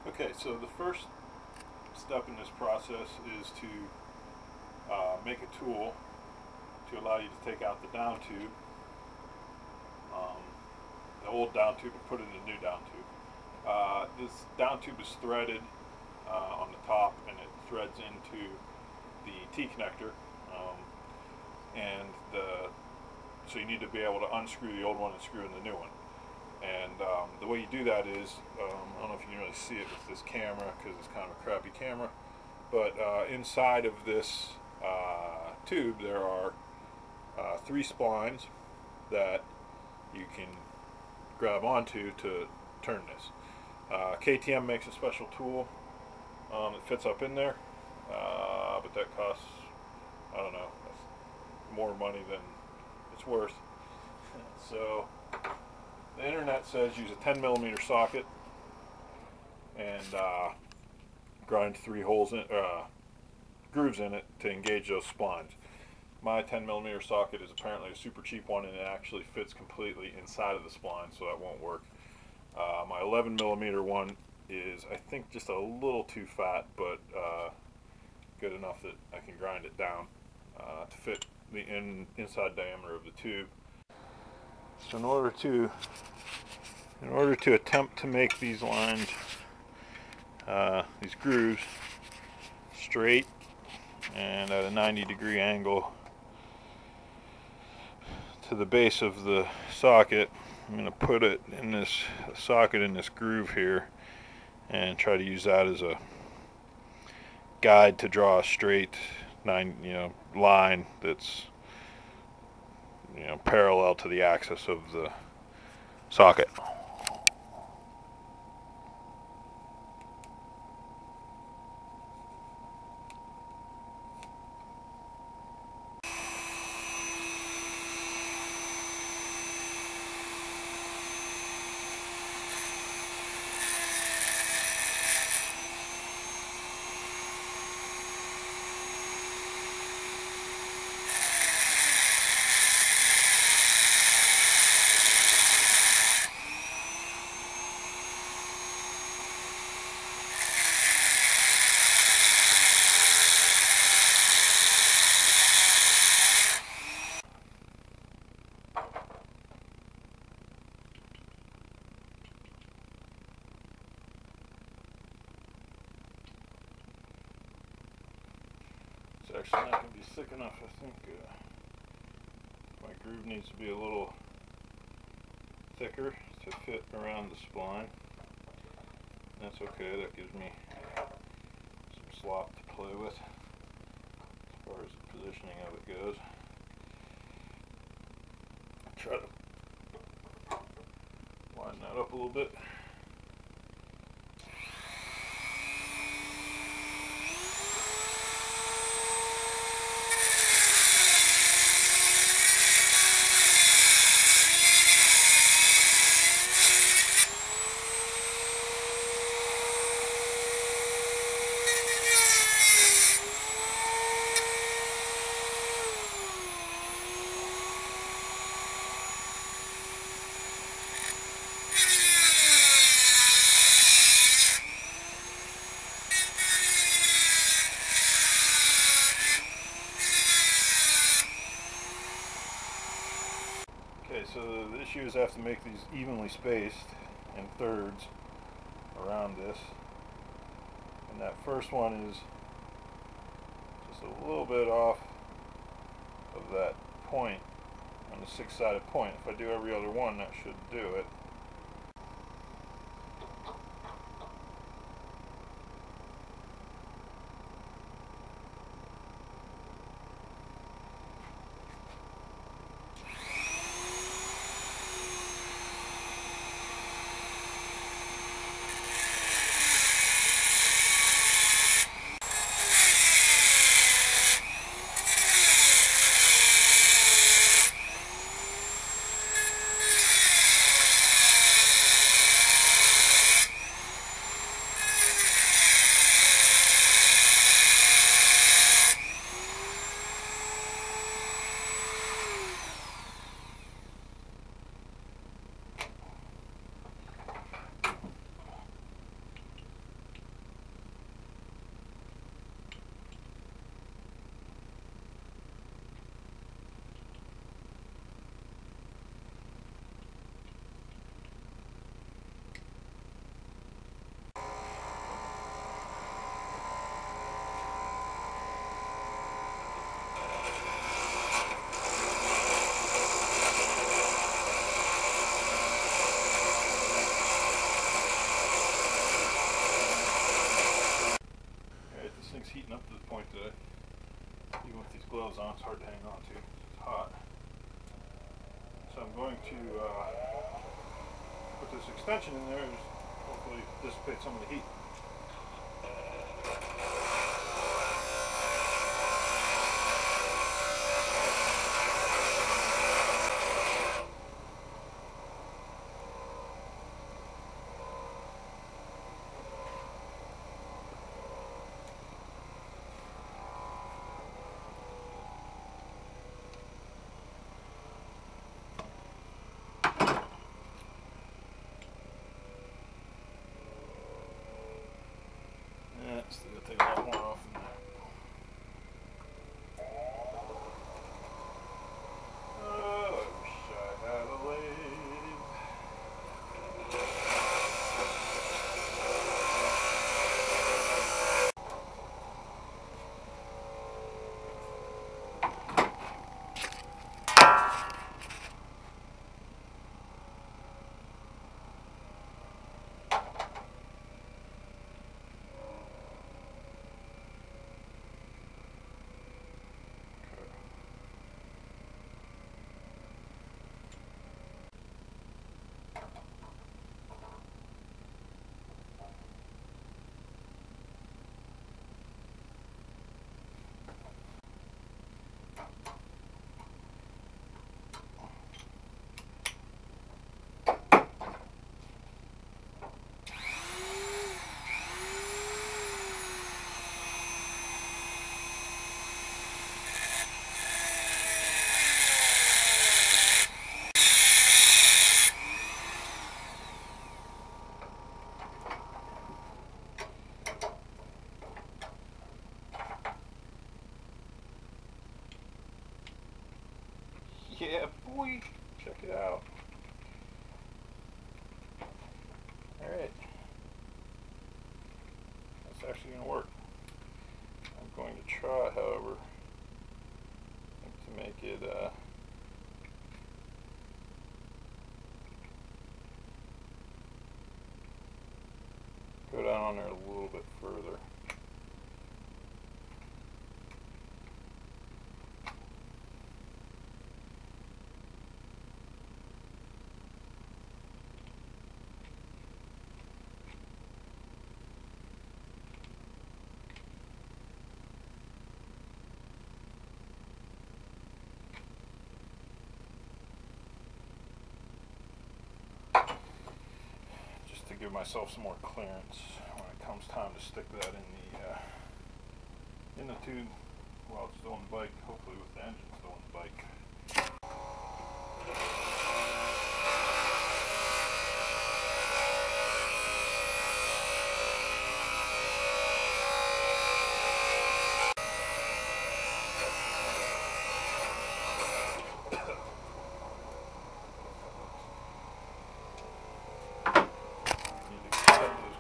Okay, so the first step in this process is to make a tool to allow you to take out the down tube, the old down tube, and put in a new down tube. This down tube is threaded on the top, and it threads into the T-connector, so you need to be able to unscrew the old one and screw in the new one. And the way you do that is, I don't know if you can really see it with this camera because it's kind of a crappy camera, but inside of this tube there are 3 splines that you can grab onto to turn this. KTM makes a special tool that fits up in there, but that costs, I don't know, more money than it's worth. So the internet says use a 10mm socket and grind 3 holes in, grooves in it to engage those splines. My 10mm socket is apparently a super cheap one, and it actually fits completely inside of the spline, so that won't work. My 11mm one is, I think, just a little too fat, but good enough that I can grind it down to fit the inside diameter of the tube. So in order to attempt to make these lines, these grooves, straight and at a 90-degree angle to the base of the socket, I'm going to put it in this socket in this groove here and try to use that as a guide to draw a straight line that's parallel to the axis of the socket. It's actually not going to be thick enough. I think my groove needs to be a little thicker to fit around the spline. That's okay, that gives me some slop to play with as far as the positioning of it goes. Try to line that up a little bit. Okay, so the issue is I have to make these evenly spaced in thirds around this, and that first one is just a little bit off of that point on the 6-sided point. If I do every other one, that should do it. today. Even with these gloves on, it's hard to hang on to. It's hot. So I'm going to put this extension in there and hopefully dissipate some of the heat. Still gotta take a lot more off than that. Oh, I wish I had a lathe. Yeah, boy, check it out. Alright, that's actually going to work. I'm going to try, however, to make it go down on there a little bit further. To give myself some more clearance when it comes time to stick that in the tube while it's still on the bike, hopefully with the engine still on the bike.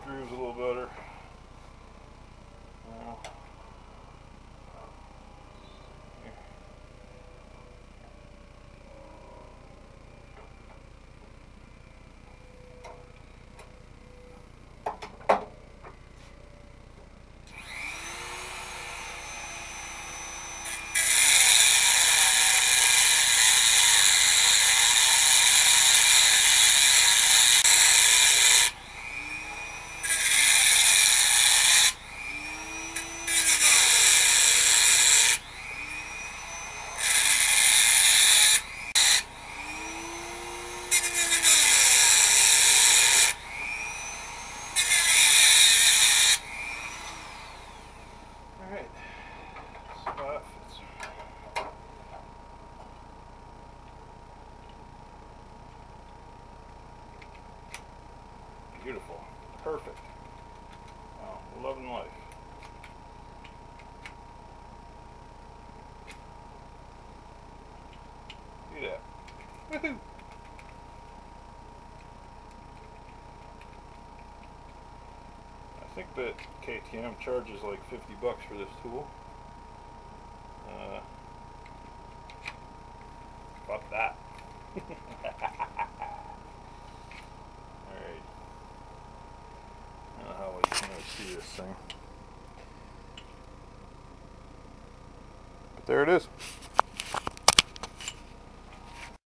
Grooves a little better. Beautiful. Perfect. Oh, loving life. See that? Woohoo! I think that KTM charges like $50 for this tool. Fuck that. Alright. I don't know how well you can really see this thing. there it is.